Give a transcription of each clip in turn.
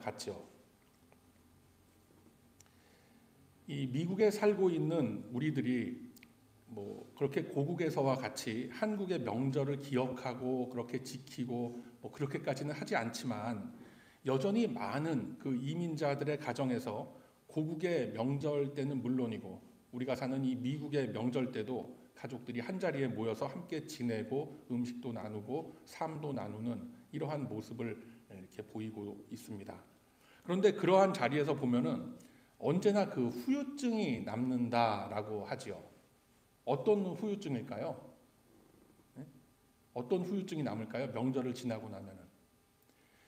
같죠. 이 미국에 살고 있는 우리들이 뭐 그렇게 고국에서와 같이 한국의 명절을 기억하고 그렇게 지키고 뭐 그렇게까지는 하지 않지만 여전히 많은 그 이민자들의 가정에서 고국의 명절 때는 물론이고 우리가 사는 이 미국의 명절 때도 가족들이 한자리에 모여서 함께 지내고 음식도 나누고 삶도 나누는 이러한 모습을 이렇게 보이고 있습니다. 그런데 그러한 자리에서 보면은 언제나 그 후유증이 남는다라고 하지요. 어떤 후유증일까요? 어떤 후유증이 남을까요? 명절을 지나고 나면은.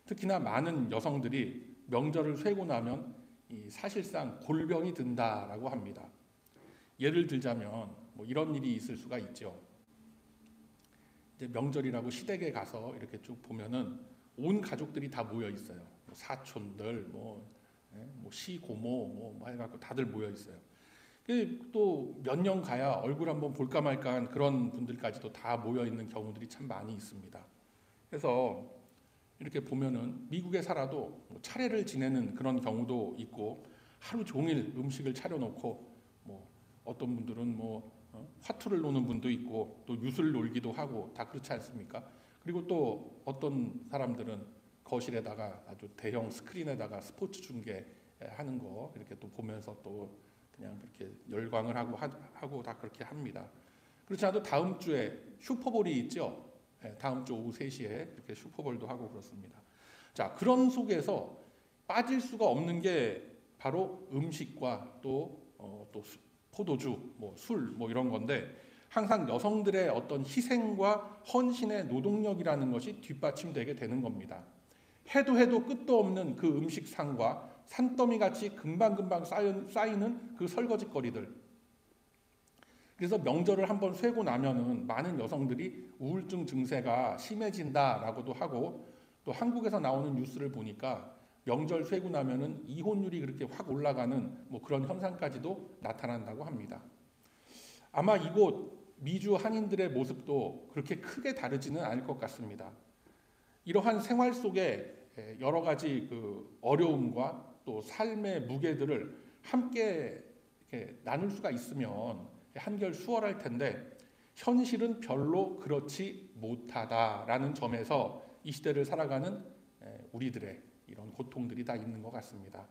특히나 많은 여성들이 명절을 쇠고 나면 사실상 골병이 든다라고 합니다. 예를 들자면 뭐 이런 일이 있을 수가 있죠. 이제 명절이라고 시댁에 가서 이렇게 쭉 보면은 온 가족들이 다 모여 있어요. 뭐 사촌들, 뭐 시고모, 뭐 해갖고 다들 모여 있어요. 또 몇 년 가야 얼굴 한번 볼까 말까한 그런 분들까지도 다 모여 있는 경우들이 참 많이 있습니다. 그래서 이렇게 보면은 미국에 살아도 차례를 지내는 그런 경우도 있고 하루 종일 음식을 차려놓고 뭐 어떤 분들은 화투를 노는 분도 있고 또 윷을 놀기도 하고 다 그렇지 않습니까? 그리고 또 어떤 사람들은 거실에다가 아주 대형 스크린에다가 스포츠 중계하는 거 이렇게 또 보면서 또 그냥 그렇게 열광을 하고 다 그렇게 합니다. 그렇지 않아도 다음 주에 슈퍼볼이 있죠. 다음 주 오후 3시에 이렇게 슈퍼볼도 하고 그렇습니다. 자, 그런 속에서 빠질 수가 없는 게 바로 음식과 또 포도주, 술, 이런 건데 항상 여성들의 어떤 희생과 헌신의 노동력이라는 것이 뒷받침되게 되는 겁니다. 해도 끝도 없는 그 음식상과 산더미같이 금방금방 쌓이는 그 설거지거리들. 그래서 명절을 한번 쇠고 나면은 많은 여성들이 우울증 증세가 심해진다라고도 하고 또 한국에서 나오는 뉴스를 보니까 명절 쇠고 나면은 이혼율이 그렇게 확 올라가는 그런 현상까지도 나타난다고 합니다. 아마 이곳 미주 한인들의 모습도 그렇게 크게 다르지는 않을 것 같습니다. 이러한 생활 속에 여러 가지 그 어려움과 또 삶의 무게들을 함께 이렇게 나눌 수가 있으면 한결 수월할 텐데 현실은 별로 그렇지 못하다라는 점에서 이 시대를 살아가는 우리들의 이런 고통들이 다 있는 것 같습니다.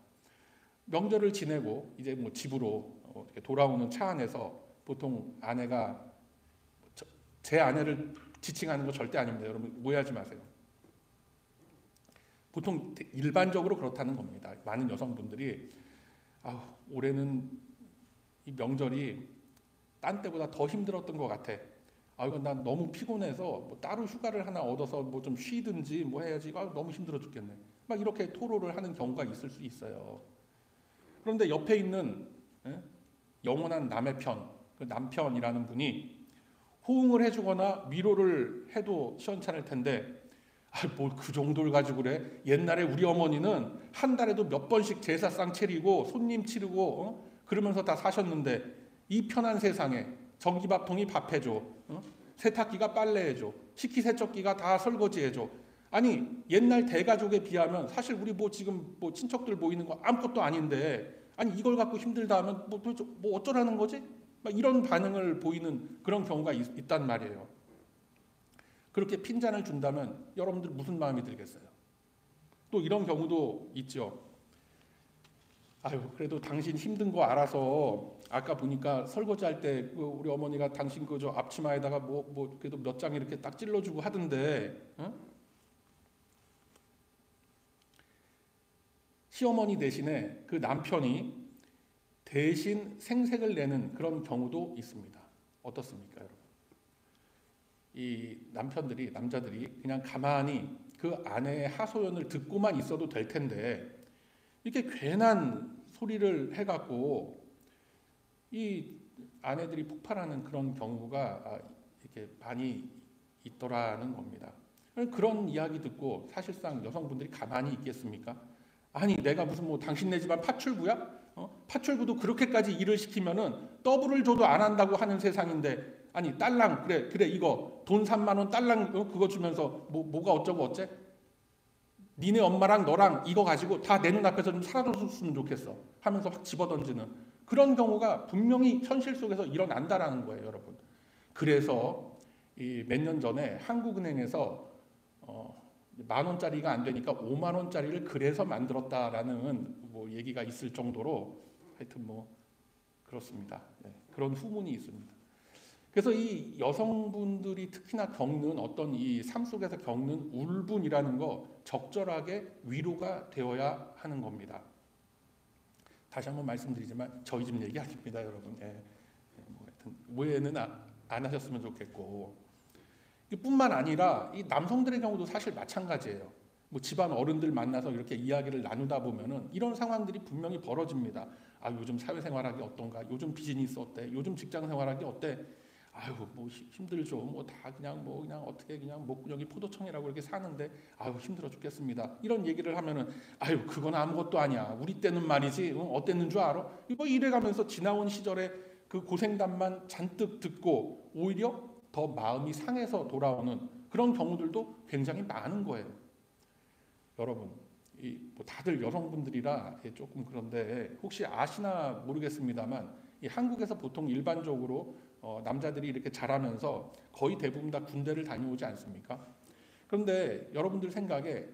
명절을 지내고 이제 집으로 돌아오는 차 안에서 보통 아내가 제 아내를 지칭하는 거 절대 아닙니다. 여러분 오해하지 마세요. 보통 일반적으로 그렇다는 겁니다. 많은 여성분들이 올해는 이 명절이 딴 때보다 더 힘들었던 것 같아. 이건 난 너무 피곤해서 따로 휴가를 하나 얻어서 좀 쉬든지 해야지. 너무 힘들어 죽겠네. 막 이렇게 토로를 하는 경우가 있을 수 있어요. 그런데 옆에 있는 영원한 남의 편, 그 남편이라는 분이 호응을 해주거나 위로를 해도 시원찮을 텐데 그 정도를 가지고 그래. 옛날에 우리 어머니는 한 달에도 몇 번씩 제사상 차리고 손님 치르고 그러면서 다 사셨는데 이 편한 세상에 전기밥통이 밥해줘, 세탁기가 빨래해줘, 식기세척기가 다 설거지해줘. 아니 옛날 대가족에 비하면 사실 우리 지금 친척들 모이는 거 아무것도 아닌데 아니 이걸 갖고 힘들다 하면 어쩌라는 거지? 막 이런 반응을 보이는 그런 경우가 있단 말이에요. 그렇게 핀잔을 준다면 여러분들 무슨 마음이 들겠어요? 또 이런 경우도 있죠. 그래도 당신 힘든 거 알아서 아까 보니까 설거지할 때 우리 어머니가 당신 저 앞치마에다가 그래도 몇 장 이렇게 딱 찔러주고 하던데 시어머니 대신에 그 남편이 대신 생색을 내는 그런 경우도 있습니다. 어떻습니까, 여러분? 이 남자들이 그냥 가만히 그 아내의 하소연을 듣고만 있어도 될 텐데 이렇게 괜한 소리를 해갖고 이 아내들이 폭발하는 그런 경우가 이렇게 많이 있더라는 겁니다. 그런 이야기 듣고 사실상 여성분들이 가만히 있겠습니까? 아니 내가 무슨 당신네 집안 파출부야? 파출부도 그렇게까지 일을 시키면은 더블을 줘도 안 한다고 하는 세상인데 아니 딸랑 그래 이거 돈 3만 원 딸랑 그거 주면서 뭐가 어쩌고 어째? 니네 엄마랑 너랑 이거 가지고 다 내 눈앞에서 좀 사라졌으면 좋겠어 하면서 확 집어던지는 그런 경우가 분명히 현실 속에서 일어난다라는 거예요, 여러분. 그래서 몇 년 전에 한국은행에서 10,000원짜리가 안 되니까 50,000원짜리를 그래서 만들었다라는 뭐 얘기가 있을 정도로 하여튼 뭐 그렇습니다. 네, 그런 후문이 있습니다. 그래서 이 여성분들이 특히나 겪는 어떤 이 삶 속에서 겪는 울분이라는 거 적절하게 위로가 되어야 하는 겁니다. 다시 한번 말씀드리지만 저희 집 얘기 아닙니다, 여러분. 뭐 하여튼 오해는 안 하셨으면 좋겠고, 뿐만 아니라 이 남성들의 경우도 사실 마찬가지예요. 뭐 집안 어른들 만나서 이렇게 이야기를 나누다 보면은 이런 상황들이 분명히 벌어집니다. 아, 요즘 사회생활하기 어떤가? 요즘 비즈니스 어때? 요즘 직장생활하기 어때? 아유, 뭐 힘들죠. 뭐 다 그냥 어떻게 그냥 목구멍이 포도청이라고 이렇게 사는데 아유 힘들어 죽겠습니다. 이런 얘기를 하면은 아유 그건 아무것도 아니야. 우리 때는 말이지 어땠는 줄 알아? 뭐 이래가면서 지나온 시절에 그 고생담만 잔뜩 듣고 오히려 더 마음이 상해서 돌아오는 그런 경우들도 굉장히 많은 거예요. 여러분, 뭐 다들 여성분들이라 조금 그런데 혹시 아시나 모르겠습니다만 이 한국에서 보통 일반적으로 남자들이 이렇게 자라면서 거의 대부분 다 군대를 다녀오지 않습니까? 그런데 여러분들 생각에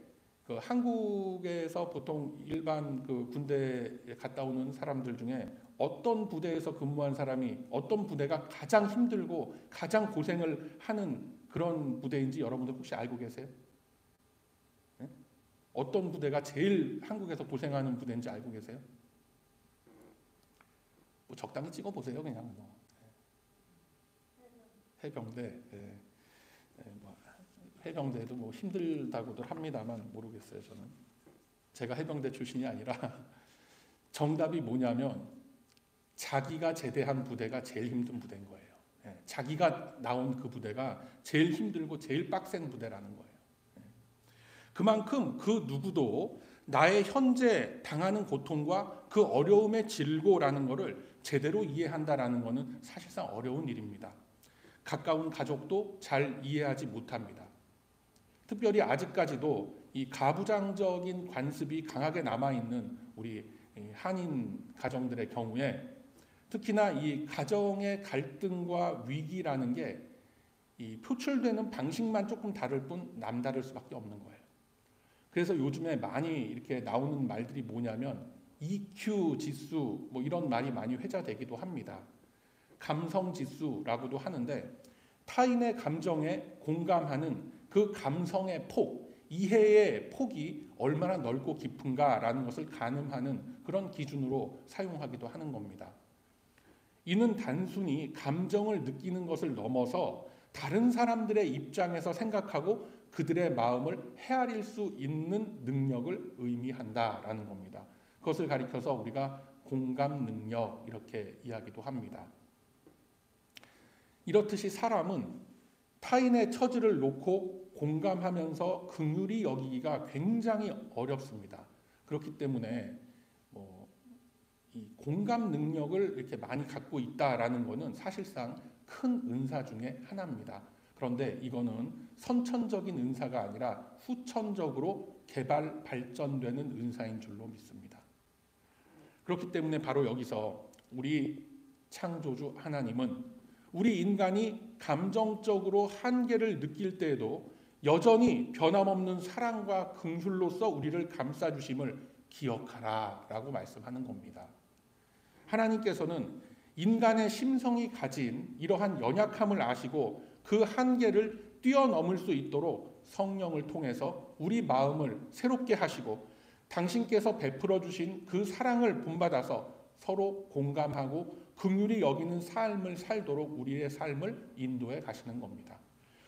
그 한국에서 보통 일반 그 군대에 갔다 오는 사람들 중에 어떤 부대에서 근무한 사람이 어떤 부대가 가장 힘들고 가장 고생을 하는 그런 부대인지 여러분들 혹시 알고 계세요? 네? 어떤 부대가 제일 한국에서 고생하는 부대인지 알고 계세요? 뭐 적당히 찍어보세요, 그냥 뭐. 해병대, 뭐 해병대도 뭐 힘들다고들 합니다만 모르겠어요, 저는. 제가 해병대 출신이 아니라 정답이 뭐냐면 자기가 제대한 부대가 제일 힘든 부대인 거예요. 자기가 나온 그 부대가 제일 힘들고 제일 빡센 부대라는 거예요. 그만큼 그 누구도 나의 현재 당하는 고통과 그 어려움의 질고라는 것을 제대로 이해한다라는 것은 사실상 어려운 일입니다. 가까운 가족도 잘 이해하지 못합니다. 특별히 아직까지도 이 가부장적인 관습이 강하게 남아있는 우리 한인 가정들의 경우에 특히나 이 가정의 갈등과 위기라는 게 이 표출되는 방식만 조금 다를 뿐 남다를 수밖에 없는 거예요. 그래서 요즘에 많이 이렇게 나오는 말들이 뭐냐면 EQ 지수 뭐 이런 말이 많이 회자되기도 합니다. 감성 지수라고도 하는데 타인의 감정에 공감하는 그 감성의 폭, 이해의 폭이 얼마나 넓고 깊은가라는 것을 가늠하는 그런 기준으로 사용하기도 하는 겁니다. 이는 단순히 감정을 느끼는 것을 넘어서 다른 사람들의 입장에서 생각하고 그들의 마음을 헤아릴 수 있는 능력을 의미한다라는 겁니다. 그것을 가리켜서 우리가 공감 능력 이렇게 이야기도 합니다. 이렇듯이 사람은 타인의 처지를 놓고 공감하면서 긍휼히 여기기가 굉장히 어렵습니다. 그렇기 때문에 이 공감 능력을 이렇게 많이 갖고 있다라는 것은 사실상 큰 은사 중에 하나입니다. 그런데 이거는 선천적인 은사가 아니라 후천적으로 개발 발전되는 은사인 줄로 믿습니다. 그렇기 때문에 바로 여기서 우리 창조주 하나님은 우리 인간이 감정적으로 한계를 느낄 때에도 여전히 변함없는 사랑과 긍휼로서 우리를 감싸주심을 기억하라 라고 말씀하는 겁니다. 하나님께서는 인간의 심성이 가진 이러한 연약함을 아시고 그 한계를 뛰어넘을 수 있도록 성령을 통해서 우리 마음을 새롭게 하시고 당신께서 베풀어 주신 그 사랑을 본받아서 서로 공감하고 긍휼히 여기는 삶을 살도록 우리의 삶을 인도해 가시는 겁니다.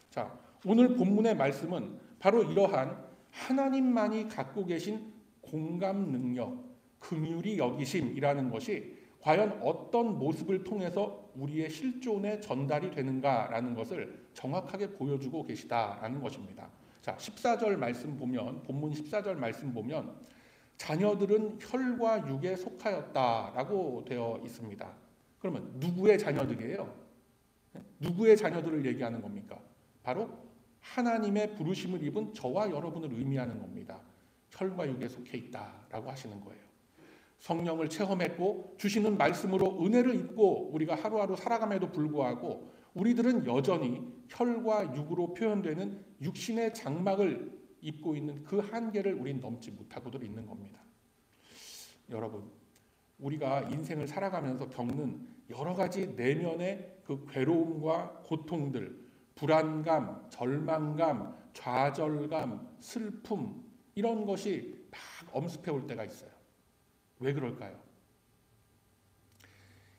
자, 오늘 본문의 말씀은 바로 이러한 하나님만이 갖고 계신 공감 능력, 긍휼히 여기심이라는 것이 과연 어떤 모습을 통해서 우리의 실존에 전달이 되는가라는 것을 정확하게 보여주고 계시다라는 것입니다. 자, 14절 말씀 보면 본문 14절 말씀 보면 자녀들은 혈과 육에 속하였다라고 되어 있습니다. 그러면 누구의 자녀들이에요? 누구의 자녀들을 얘기하는 겁니까? 바로 하나님의 부르심을 입은 저와 여러분을 의미하는 겁니다. 혈과 육에 속해 있다라고 하시는 거예요. 성령을 체험했고 주시는 말씀으로 은혜를 입고 우리가 하루하루 살아감에도 불구하고 우리들은 여전히 혈과 육으로 표현되는 육신의 장막을 입고 있는 그 한계를 우린 넘지 못하고도 있는 겁니다. 여러분, 우리가 인생을 살아가면서 겪는 여러 가지 내면의 그 괴로움과 고통들, 불안감, 절망감, 좌절감, 슬픔 이런 것이 막 엄습해 올 때가 있어요. 왜 그럴까요?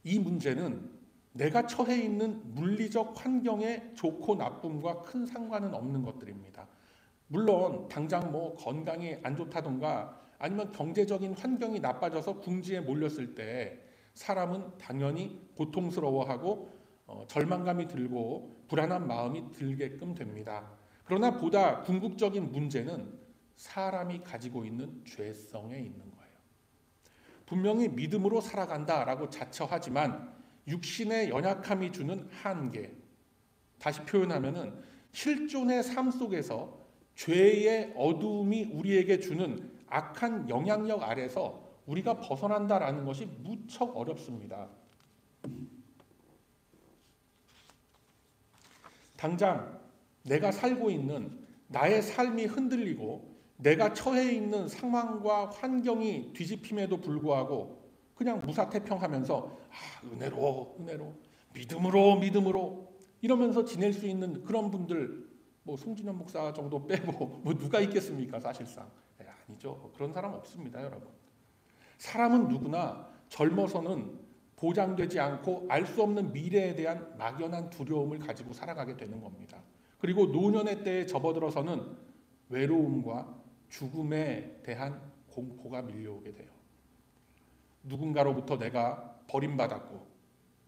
이 문제는 내가 처해 있는 물리적 환경의 좋고 나쁨과 큰 상관은 없는 것들입니다. 물론 당장 뭐 건강이 안 좋다던가 아니면 경제적인 환경이 나빠져서 궁지에 몰렸을 때 사람은 당연히 고통스러워하고 절망감이 들고 불안한 마음이 들게끔 됩니다. 그러나 보다 궁극적인 문제는 사람이 가지고 있는 죄성에 있는 거예요. 분명히 믿음으로 살아간다라고 자처하지만 육신의 연약함이 주는 한계, 다시 표현하면은 실존의 삶 속에서 죄의 어두움이 우리에게 주는 악한 영향력 아래서 우리가 벗어난다라는 것이 무척 어렵습니다. 당장 내가 살고 있는 나의 삶이 흔들리고 내가 처해 있는 상황과 환경이 뒤집힘에도 불구하고 그냥 무사태평하면서 은혜로 믿음으로 이러면서 지낼 수 있는 그런 분들 뭐 송진현 목사 정도 빼고 뭐 누가 있겠습니까? 사실상 아니죠. 그런 사람 없습니다, 여러분. 사람은 누구나 젊어서는 보장되지 않고 알 수 없는 미래에 대한 막연한 두려움을 가지고 살아가게 되는 겁니다. 그리고 노년의 때에 접어들어서는 외로움과 죽음에 대한 공포가 밀려오게 돼요. 누군가로부터 내가 버림받았고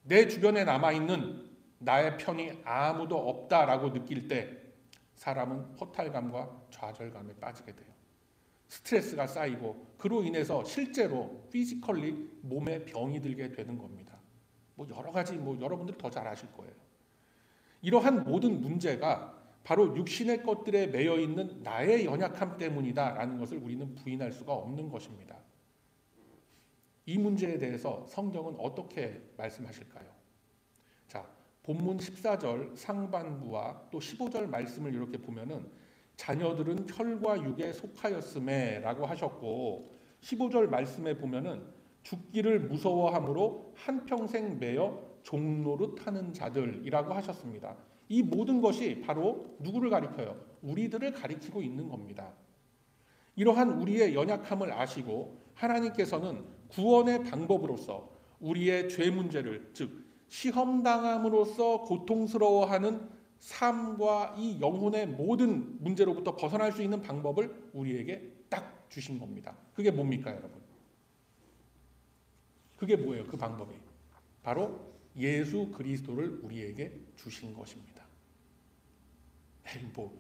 내 주변에 남아있는 나의 편이 아무도 없다라고 느낄 때 사람은 허탈감과 좌절감에 빠지게 돼요. 스트레스가 쌓이고 그로 인해서 실제로 피지컬리 몸에 병이 들게 되는 겁니다. 뭐 여러 가지 여러분들 더 잘 아실 거예요. 이러한 모든 문제가 바로 육신의 것들에 매여 있는 나의 연약함 때문이다라는 것을 우리는 부인할 수가 없는 것입니다. 이 문제에 대해서 성경은 어떻게 말씀하실까요? 자, 본문 14절 상반부와 또 15절 말씀을 이렇게 보면은 자녀들은 혈과 육에 속하였음에 라고 하셨고 15절 말씀에 보면은 죽기를 무서워함으로 한평생 매여 종노릇 하는 자들이라고 하셨습니다. 이 모든 것이 바로 누구를 가리켜요? 우리들을 가리키고 있는 겁니다. 이러한 우리의 연약함을 아시고 하나님께서는 구원의 방법으로서 우리의 죄 문제를 즉 시험당함으로써 고통스러워하는 삶과 이 영혼의 모든 문제로부터 벗어날 수 있는 방법을 우리에게 딱 주신 겁니다. 그게 뭡니까, 여러분? 그게 뭐예요? 그 방법이 바로 예수 그리스도를 우리에게 주신 것입니다. 뭐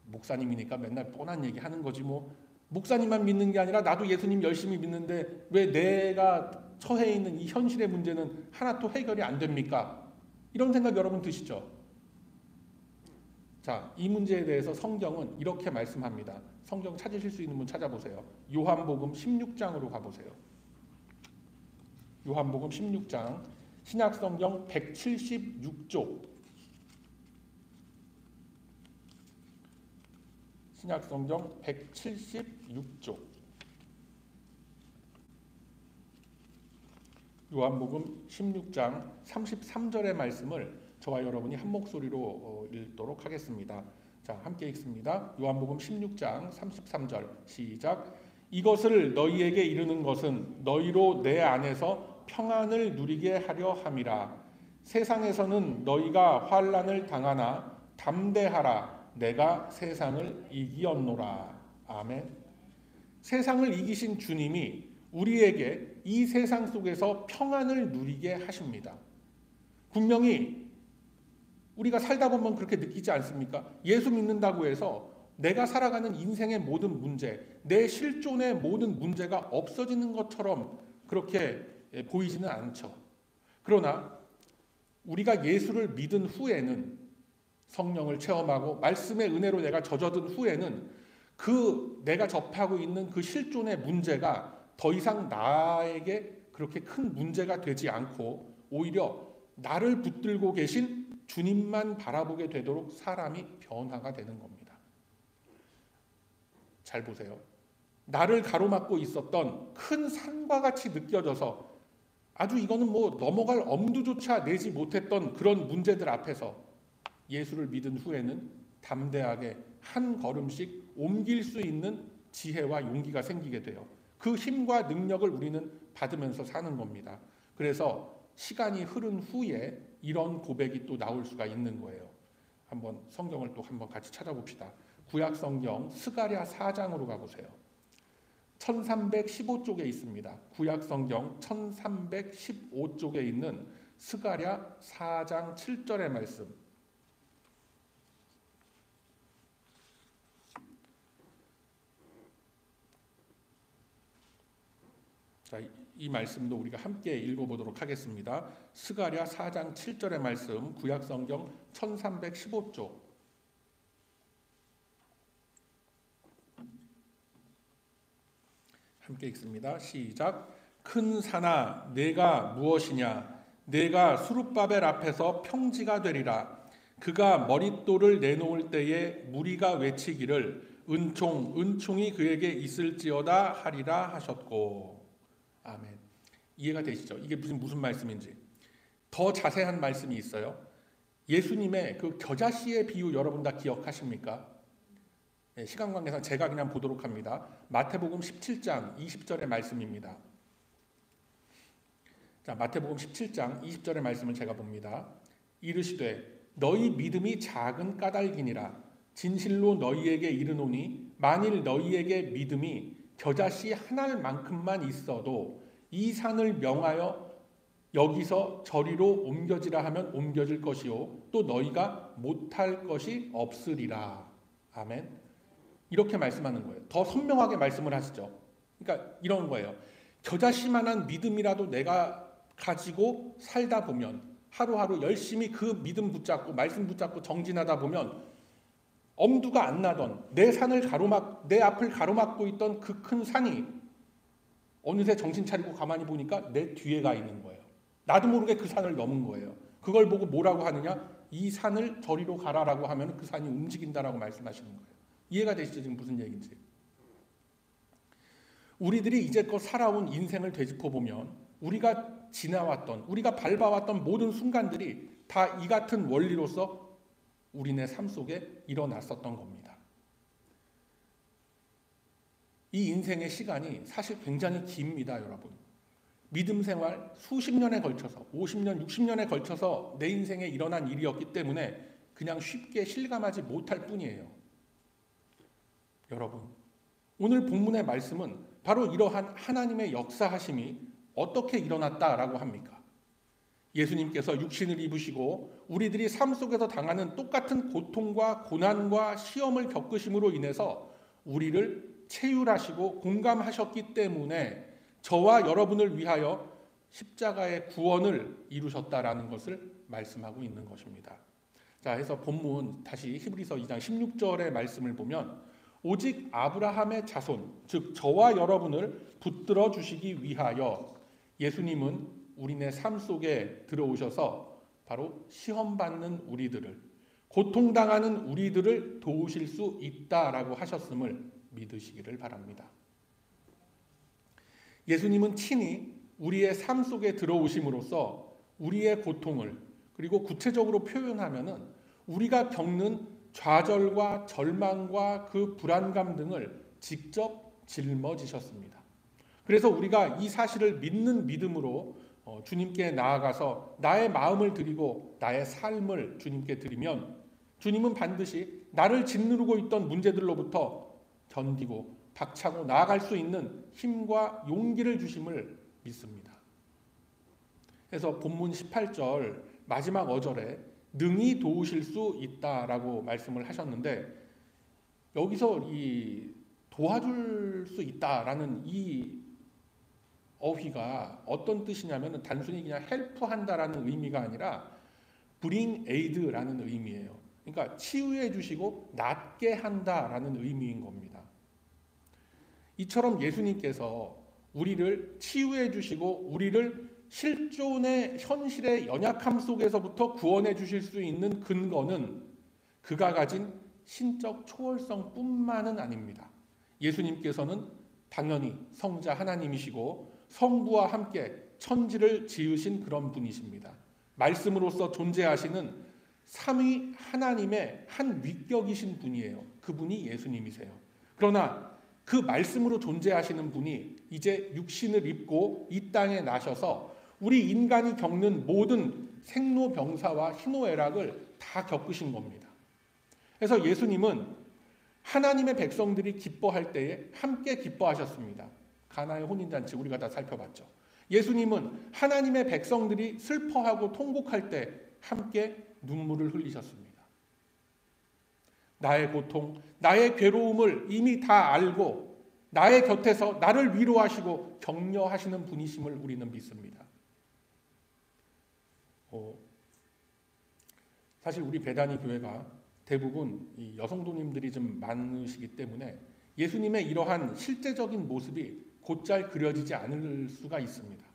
목사님이니까 맨날 뻔한 얘기 하는 거지 뭐 목사님만 믿는 게 아니라 나도 예수님 열심히 믿는데 왜 내가 처해 있는 이 현실의 문제는 하나도 해결이 안 됩니까? 이런 생각 여러분 드시죠? 자, 이 문제에 대해서 성경은 이렇게 말씀합니다. 성경 찾으실 수 있는 분 찾아보세요. 요한복음 16장으로 가보세요. 요한복음 16장 신약성경 176쪽 신약성경 176쪽 요한복음 16장 33절의 말씀을 저와 여러분이 한 목소리로 읽도록 하겠습니다. 자, 함께 읽습니다. 요한복음 16장 33절 시작. 이것을 너희에게 이르는 것은 너희로 내 안에서 평안을 누리게 하려 함이라. 세상에서는 너희가 환난을 당하나 담대하라. 내가 세상을 이기었노라. 아멘. 세상을 이기신 주님이 우리에게 이 세상 속에서 평안을 누리게 하십니다. 분명히 우리가 살다 보면 그렇게 느끼지 않습니까? 예수 믿는다고 해서 내가 살아가는 인생의 모든 문제, 내 실존의 모든 문제가 없어지는 것처럼 그렇게 보이지는 않죠. 그러나 우리가 예수를 믿은 후에는 성령을 체험하고 말씀의 은혜로 내가 젖어든 후에는 그 내가 접하고 있는 그 실존의 문제가 더 이상 나에게 그렇게 큰 문제가 되지 않고 오히려 나를 붙들고 계신 주님만 바라보게 되도록 사람이 변화가 되는 겁니다. 잘 보세요. 나를 가로막고 있었던 큰 산과 같이 느껴져서 아주 이거는 뭐 넘어갈 엄두조차 내지 못했던 그런 문제들 앞에서 예수를 믿은 후에는 담대하게 한 걸음씩 옮길 수 있는 지혜와 용기가 생기게 돼요. 그 힘과 능력을 우리는 받으면서 사는 겁니다. 그래서 시간이 흐른 후에 이런 고백이 또 나올 수가 있는 거예요. 한번 성경을 또 한번 같이 찾아봅시다. 구약 성경 스가랴 4장으로 가보세요. 1315쪽에 있습니다. 구약 성경 1315쪽에 있는 스가랴 4장 7절의 말씀. 자, 이 말씀도 우리가 함께 읽어보도록 하겠습니다. 스가랴 4장 7절의 말씀, 구약 성경 1315쪽. 함께 읽습니다. 시작. 큰 산아 내가 무엇이냐, 내가 수룹바벨 앞에서 평지가 되리라. 그가 머릿돌을 내놓을 때에 무리가 외치기를 은총이 그에게 있을지어다 하리라 하셨고. 아멘. 이해가 되시죠? 이게 무슨 말씀인지. 더 자세한 말씀이 있어요. 예수님의 그 겨자씨의 비유 여러분 다 기억하십니까? 네, 시간 관계상 제가 그냥 보도록 합니다. 마태복음 17장 20절의 말씀입니다. 자, 마태복음 17장 20절의 말씀을 제가 봅니다. 이르시되 너희 믿음이 작은 까닭이니라. 진실로 너희에게 이르노니 만일 너희에게 믿음이 겨자씨 한 알만큼만 있어도 이 산을 명하여 여기서 저리로 옮겨지라 하면 옮겨질 것이요 또 너희가 못할 것이 없으리라. 아멘. 이렇게 말씀하는 거예요. 더 선명하게 말씀을 하시죠. 그러니까 이런 거예요. 겨자씨만한 믿음이라도 내가 가지고 살다 보면, 하루하루 열심히 그 믿음 붙잡고 말씀 붙잡고 정진하다 보면 엄두가 안 나던 내 앞을 가로막고 있던 그 큰 산이 어느새 정신 차리고 가만히 보니까 내 뒤에 가 있는 거예요. 나도 모르게 그 산을 넘은 거예요. 그걸 보고 뭐라고 하느냐? 이 산을 저리로 가라라고 하면 그 산이 움직인다라고 말씀하시는 거예요. 이해가 되시죠? 지금 무슨 얘기인지. 우리들이 이제껏 살아온 인생을 되짚어보면 우리가 지나왔던, 우리가 밟아왔던 모든 순간들이 다 이 같은 원리로서 우리네 삶 속에 일어났었던 겁니다. 이 인생의 시간이 사실 굉장히 깁니다, 여러분. 믿음 생활 수십 년에 걸쳐서 50년, 60년에 걸쳐서 내 인생에 일어난 일이었기 때문에 그냥 쉽게 실감하지 못할 뿐이에요. 여러분, 오늘 본문의 말씀은 바로 이러한 하나님의 역사하심이 어떻게 일어났다라고 합니까? 예수님께서 육신을 입으시고 우리들이 삶 속에서 당하는 똑같은 고통과 고난과 시험을 겪으심으로 인해서 우리를 체휼하시고 공감하셨기 때문에 저와 여러분을 위하여 십자가의 구원을 이루셨다라는 것을 말씀하고 있는 것입니다. 자, 해서 본문 다시 히브리서 2장 16절의 말씀을 보면 오직 아브라함의 자손, 즉 저와 여러분을 붙들어 주시기 위하여 예수님은 우리네 삶 속에 들어오셔서 바로 시험받는 우리들을, 고통당하는 우리들을 도우실 수 있다라고 하셨음을 믿으시기를 바랍니다. 예수님은 친히 우리의 삶 속에 들어오심으로써 우리의 고통을, 그리고 구체적으로 표현하면은 우리가 겪는 좌절과 절망과 그 불안감 등을 직접 짊어지셨습니다. 그래서 우리가 이 사실을 믿는 믿음으로 주님께 나아가서 나의 마음을 드리고 나의 삶을 주님께 드리면 주님은 반드시 나를 짓누르고 있던 문제들로부터 견디고 박차고 나아갈 수 있는 힘과 용기를 주심을 믿습니다. 그래서 본문 18절 마지막 어절에 능히 도우실 수 있다라고 말씀을 하셨는데 여기서 이 도와줄 수 있다라는 이 어휘가 어떤 뜻이냐면 단순히 그냥 헬프한다라는 의미가 아니라 bring aid라는 의미예요. 그러니까 치유해 주시고 낫게 한다라는 의미인 겁니다. 이처럼 예수님께서 우리를 치유해 주시고 우리를 실존의 현실의 연약함 속에서부터 구원해 주실 수 있는 근거는 그가 가진 신적 초월성뿐만은 아닙니다. 예수님께서는 당연히 성자 하나님이시고 성부와 함께 천지를 지으신 그런 분이십니다. 말씀으로서 존재하시는 삼위 하나님의 한 위격이신 분이에요. 그분이 예수님이세요. 그러나 그 말씀으로 존재하시는 분이 이제 육신을 입고 이 땅에 나셔서 우리 인간이 겪는 모든 생로병사와 희노애락을 다 겪으신 겁니다. 그래서 예수님은 하나님의 백성들이 기뻐할 때에 함께 기뻐하셨습니다. 가나의 혼인잔치 우리가 다 살펴봤죠. 예수님은 하나님의 백성들이 슬퍼하고 통곡할 때 함께 눈물을 흘리셨습니다. 나의 고통, 나의 괴로움을 이미 다 알고 나의 곁에서 나를 위로하시고 격려하시는 분이심을 우리는 믿습니다. 사실 우리 배단위 교회가 대부분 이 여성도님들이 좀 많으시기 때문에 예수님의 이러한 실제적인 모습이 곧잘 그려지지 않을 수가 있습니다.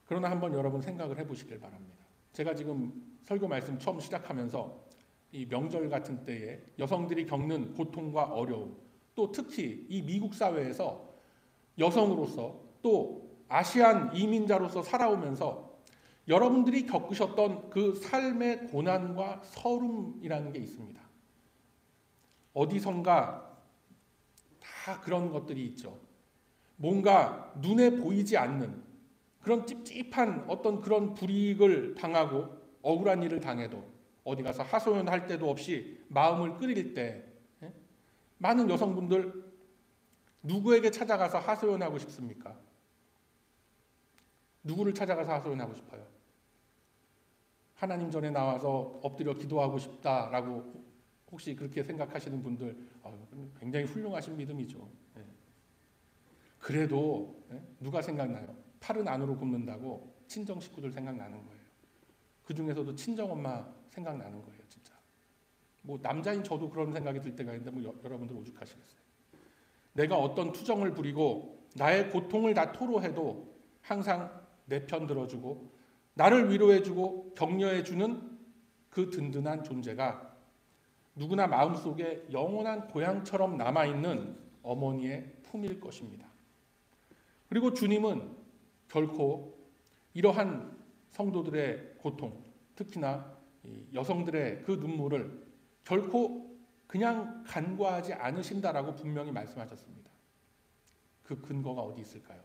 그러나 한번 여러분 생각을 해보시길 바랍니다. 제가 지금 설교 말씀 처음 시작하면서 이 명절 같은 때에 여성들이 겪는 고통과 어려움, 또 특히 이 미국 사회에서 여성으로서 또 아시안 이민자로서 살아오면서 여러분들이 겪으셨던 그 삶의 고난과 서름이라는 게 있습니다. 어디선가 다 그런 것들이 있죠. 뭔가 눈에 보이지 않는 그런 찝찝한 어떤 그런 불이익을 당하고 억울한 일을 당해도 어디 가서 하소연할 때도 없이 마음을 끓일 때 많은 여성분들 누구에게 찾아가서 하소연하고 싶습니까? 누구를 찾아가서 하소연하고 싶어요? 하나님 전에 나와서 엎드려 기도하고 싶다라고 혹시 그렇게 생각하시는 분들 굉장히 훌륭하신 믿음이죠. 그래도 누가 생각나요? 팔은 안으로 굽는다고 친정 식구들 생각나는 거예요. 그 중에서도 친정엄마 생각나는 거예요. 진짜. 뭐 남자인 저도 그런 생각이 들 때가 있는데 뭐 여러분들 오죽하시겠어요. 내가 어떤 투정을 부리고 나의 고통을 다 토로해도 항상 내 편 들어주고 나를 위로해주고 격려해주는 그 든든한 존재가 누구나 마음속에 영원한 고향처럼 남아있는 어머니의 품일 것입니다. 그리고 주님은 결코 이러한 성도들의 고통, 특히나 여성들의 그 눈물을 결코 그냥 간과하지 않으신다라고 분명히 말씀하셨습니다. 그 근거가 어디 있을까요?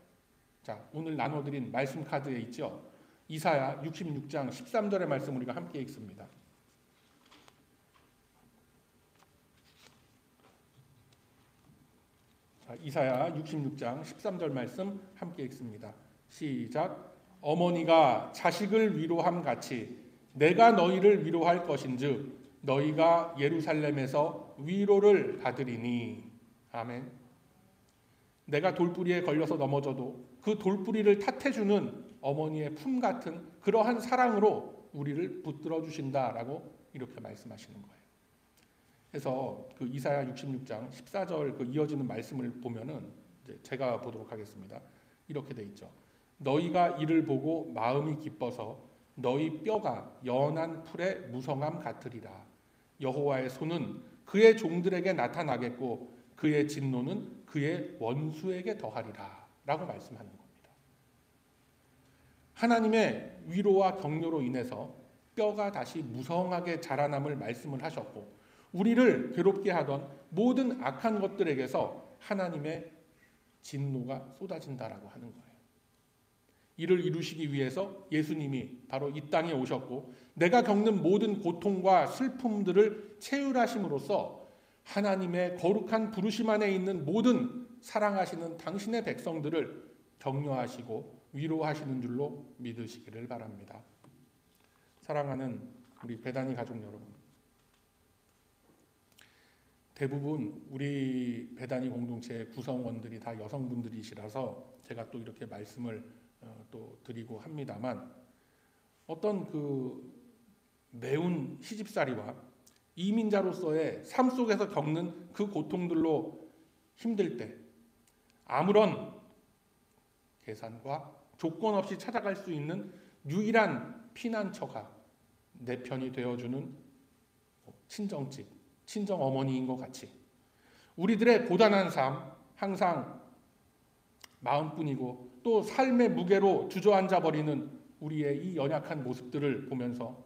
자, 오늘 나눠드린 말씀 카드에 있죠. 이사야 66장 13절의 말씀 우리가 함께 읽습니다. 자, 이사야 66장 13절 말씀 함께 읽습니다. 시작. 어머니가 자식을 위로함 같이 내가 너희를 위로할 것인즉 너희가 예루살렘에서 위로를 받으리니. 아멘. 내가 돌뿌리에 걸려서 넘어져도 그 돌뿌리를 탓해주는 어머니의 품 같은 그러한 사랑으로 우리를 붙들어 주신다라고 이렇게 말씀하시는 거예요. 그래서 그 이사야 66장 14절 그 이어지는 말씀을 보면은 이제 제가 보도록 하겠습니다. 이렇게 돼 있죠. 너희가 이를 보고 마음이 기뻐서 너희 뼈가 연한 풀의 무성함 같으리라. 여호와의 손은 그의 종들에게 나타나겠고 그의 진노는 그의 원수에게 더하리라 라고 말씀하는 겁니다. 하나님의 위로와 격려로 인해서 뼈가 다시 무성하게 자라남을 말씀을 하셨고 우리를 괴롭게 하던 모든 악한 것들에게서 하나님의 진노가 쏟아진다라고 하는 거예요. 이를 이루시기 위해서 예수님이 바로 이 땅에 오셨고 내가 겪는 모든 고통과 슬픔들을 체휼하심으로써 하나님의 거룩한 부르심 안에 있는 모든 사랑하시는 당신의 백성들을 격려하시고 위로하시는 줄로 믿으시기를 바랍니다. 사랑하는 우리 배단위 가족 여러분, 대부분 우리 배단위 공동체의 구성원들이 다 여성분들이시라서 제가 또 이렇게 말씀을 또 드리고 합니다만 어떤 그 매운 시집살이와 이민자로서의 삶 속에서 겪는 그 고통들로 힘들 때 아무런 계산과 조건 없이 찾아갈 수 있는 유일한 피난처가 내 편이 되어주는 친정집, 친정어머니인 것 같이 우리들의 고단한 삶, 항상 마음뿐이고 또 삶의 무게로 주저앉아 버리는 우리의 이 연약한 모습들을 보면서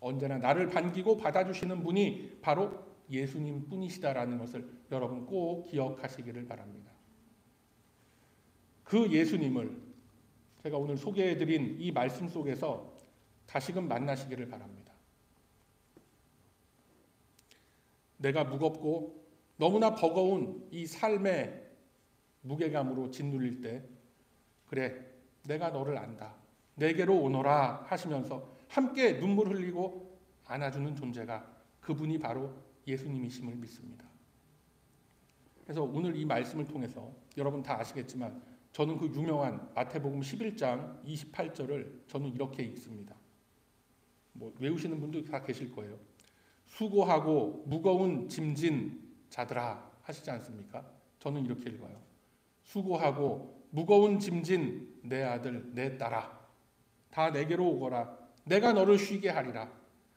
언제나 나를 반기고 받아주시는 분이 바로 예수님 뿐이시다라는 것을 여러분 꼭 기억하시기를 바랍니다. 그 예수님을 제가 오늘 소개해드린 이 말씀 속에서 다시금 만나시기를 바랍니다. 내가 무겁고 너무나 버거운 이 삶의 무게감으로 짓눌릴 때 그래 내가 너를 안다. 내게로 오너라 하시면서 함께 눈물 흘리고 안아주는 존재가 그분이 바로 예수님이심을 믿습니다. 그래서 오늘 이 말씀을 통해서 여러분 다 아시겠지만 저는 그 유명한 마태복음 11장 28절을 저는 이렇게 읽습니다. 외우시는 분도 다 계실 거예요. 수고하고 무거운 짐진 자들아 하시지 않습니까? 저는 이렇게 읽어요. 수고하고 무거운 짐진 내 아들 내 딸아 다 내게로 오거라. 내가 너를 쉬게 하리라.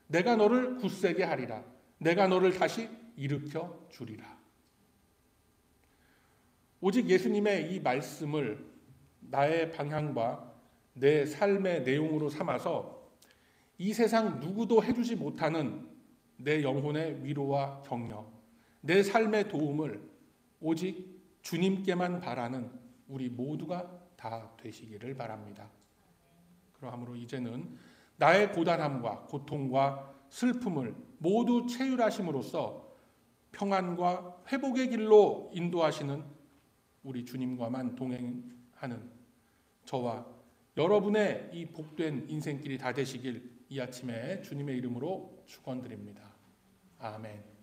내가 너를 굳세게 하리라. 내가 너를 다시 일으켜 주리라. 오직 예수님의 이 말씀을 나의 방향과 내 삶의 내용으로 삼아서 이 세상 누구도 해주지 못하는 내 영혼의 위로와 격려, 내 삶의 도움을 오직 주님께만 바라는 우리 모두가 다 되시기를 바랍니다. 그러므로 이제는 나의 고단함과 고통과 슬픔을 모두 체휼하심으로써 평안과 회복의 길로 인도하시는 우리 주님과만 동행하는 저와 여러분의 이 복된 인생길이 다 되시길 이 아침에 주님의 이름으로 축원드립니다. 아멘.